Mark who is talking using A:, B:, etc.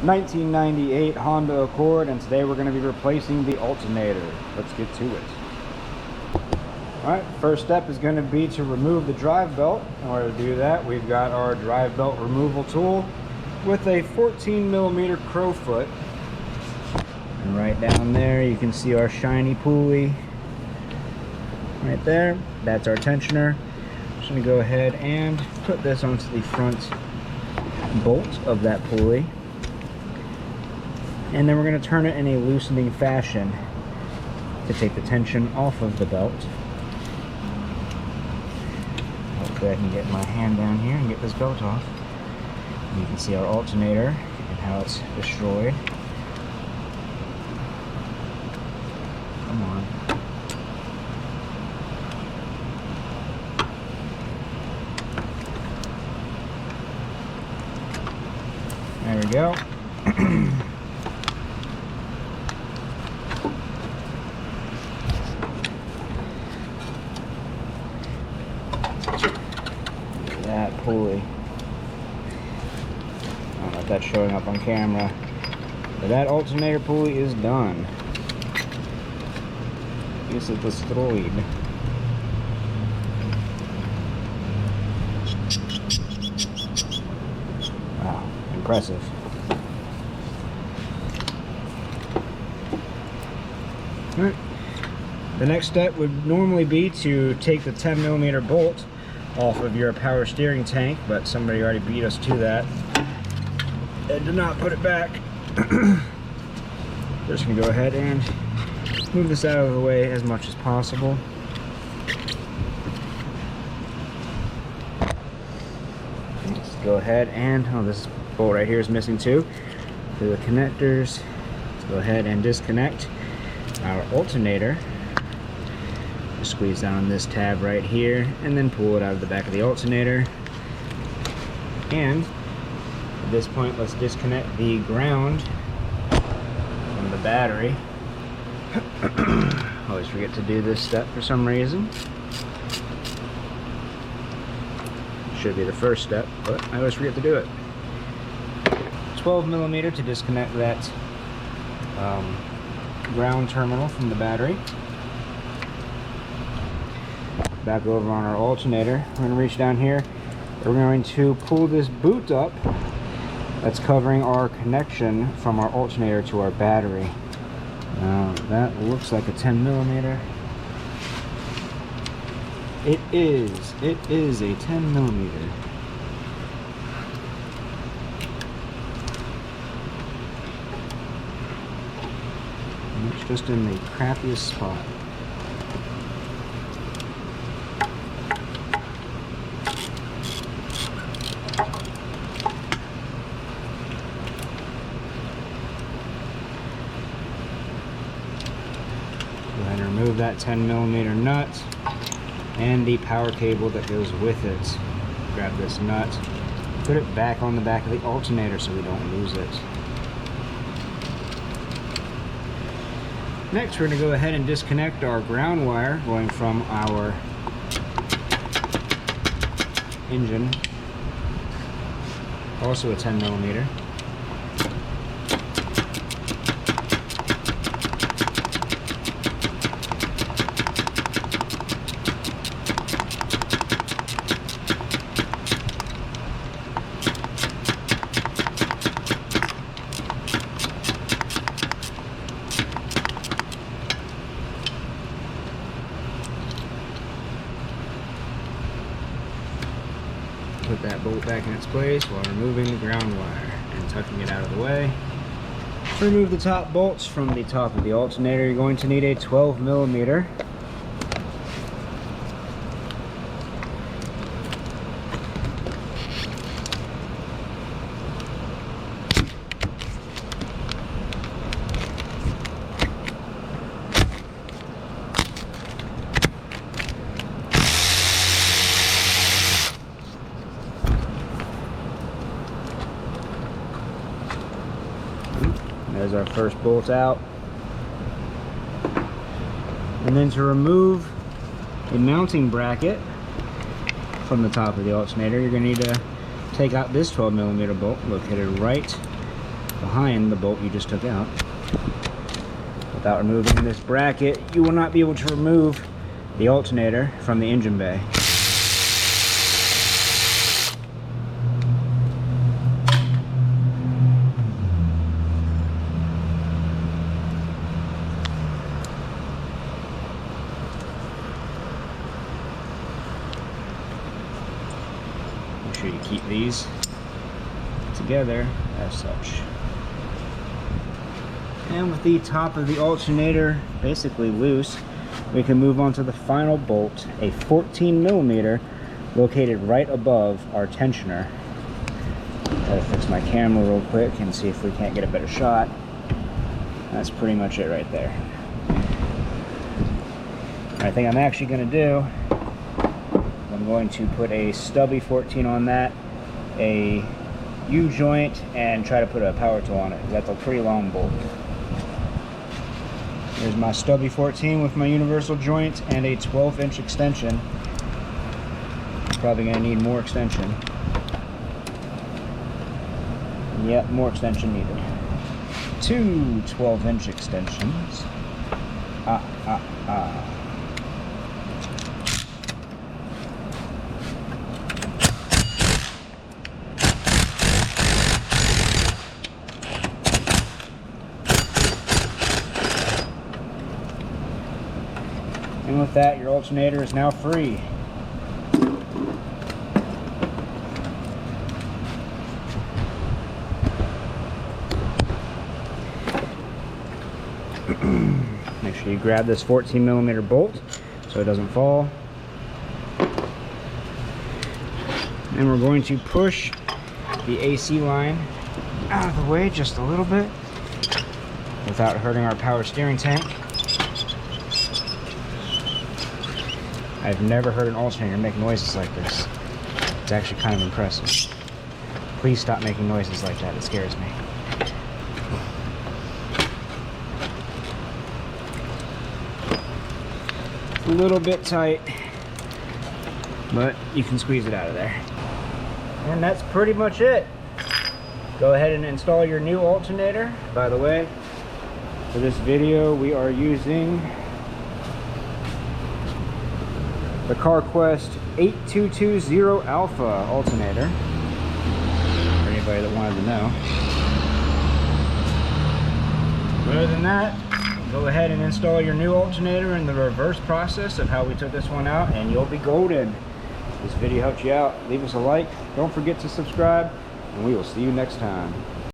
A: 1998 Honda Accord, and today we're going to be replacing the alternator. Let's get to it. Alright, first step is going to be to remove the drive belt. In order to do that, we've got our drive belt removal tool with a 14mm crowfoot. And right down there you can see our shiny pulley. Right there, that's our tensioner. Just going to go ahead and put this onto the front bolt of that pulley. And then we're going to turn it in a loosening fashion to take the tension off of the belt. Hopefully I can get my hand down here and get this belt off. And you can see our alternator and how it's destroyed. Come on. There we go. That pulley. I don't know if that's showing up on camera, but that alternator pulley is done. This is destroyed. Wow, impressive. Alright. The next step would normally be to take the 10mm bolt off of your power steering tank, but somebody already beat us to that and did not put it back. Just gonna go ahead and move this out of the way as much as possible. Let's go ahead and, oh, this bolt right here is missing too. To the connectors, let's go ahead and disconnect our alternator. Squeeze down on this tab right here and then pull it out of the back of the alternator. And at this point, let's disconnect the ground from the battery. Always forget to do this step for some reason. Should be the first step, but I always forget to do it. 12mm to disconnect that ground terminal from the battery. Back over on our alternator, we're going to reach down here. We're going to pull this boot up that's covering our connection from our alternator to our battery. Now that looks like a 10mm. It is a 10mm. And it's just in the crappiest spot. Go ahead and remove that 10mm nut and the power cable that goes with it. Grab this nut, put it back on the back of the alternator so we don't lose it. Next, we're going to go ahead and disconnect our ground wire going from our engine, also a 10mm. Put that bolt back in its place while removing the ground wire and tucking it out of the way. To remove the top bolts from the top of the alternator, you're going to need a 12mm. There's our first bolt out. And then to remove a mounting bracket from the top of the alternator, you're going to need to take out this 12mm bolt located right behind the bolt you just took out. Without removing this bracket, you will not be able to remove the alternator from the engine bay. Make sure you keep these together as such. And with the top of the alternator basically loose, we can move on to the final bolt, a 14mm located right above our tensioner. Try to fix my camera real quick and see if we can't get a better shot. That's pretty much it right there. I think I'm actually going to do, I'm going to put a stubby 14 on that, a U-joint, and try to put a power tool on it, because that's a pretty long bolt. Here's my stubby 14 with my universal joint and a 12-inch extension. Probably going to need more extension. Yep, more extension needed. Two 12-inch extensions. And with that, your alternator is now free. Make sure you grab this 14mm bolt so it doesn't fall. And we're going to push the AC line out of the way just a little bit without hurting our power steering tank. I've never heard an alternator make noises like this. It's actually kind of impressive. Please stop making noises like that, it scares me. It's a little bit tight, but you can squeeze it out of there. And that's pretty much it. Go ahead and install your new alternator. By the way, for this video we are using the CarQuest 8220 Alpha alternator, for anybody that wanted to know. But other than that, go ahead and install your new alternator in the reverse process of how we took this one out, and you'll be golden. If this video helped you out, leave us a like. Don't forget to subscribe, and we will see you next time.